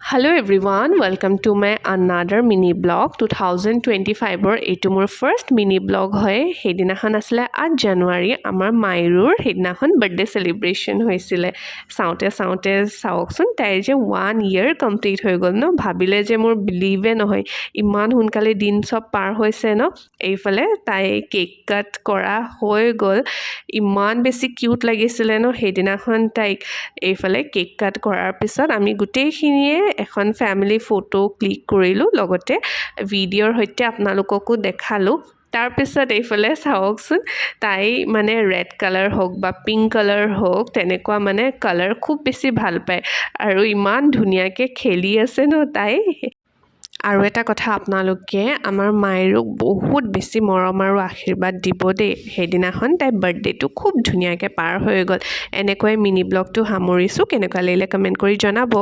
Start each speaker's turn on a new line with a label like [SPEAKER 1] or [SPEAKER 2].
[SPEAKER 1] Hello everyone, welcome to my another mini blog 2025 এইটো মোৰ first mini blog হয় সেইদিনাখন আছিলে 8 জানুৱাৰী আমাৰ মাইৰুৰ সেইদিনাখন বাৰ্থডে সেলিব্ৰেচন হৈছিলে চাওঁতে চাওকচোন তাইৰ যে 1 ইয়াৰ কমপ্লিট হৈ গ'ল ন ভাবিলে যে মোৰ বিলিভে নহয় ইমান সোনকালে দিন সব পাৰ হৈছে ন এইফালে তাই কেক কাট কৰা হৈ গ'ল ইমান বেছি কিউট লাগিছিলে ন সেইদিনাখন তাইক এইফালে কেক কাট কৰাৰ পিছত আমি গোটেইখিনিয়ে এখন ফ্যামিলি ফটো ক্লিক কৰিলো লগতে ভিডিঅ'ৰ সৈতে আপোনালোককো দেখালো তাৰ পিছত এইফালে চাওকচোন তাই মানে ৰেড কালাৰ হোক বা পিংক কালাৰ হোক তেনেকুৱা মানে কালাৰ খুব বেছি ভাল পায় আৰু ইমান ধুনীয়াকৈ খেলি আছে ন তাই আৰু এটা কথা আপোনালোকে আমাৰ মায়েৰক বহুত বেছি মৰম আৰু আশীৰ্বাদ দিব দেই সেইদিনাখন তাই বাৰ্থডেটো খুব ধুনীয়াকৈ পাৰ হৈ গ'ল এনেকৈ মিনি ব্লগটো সামৰিছোঁ কেনেকুৱা লাগিলে কমেণ্ট কৰি জনাব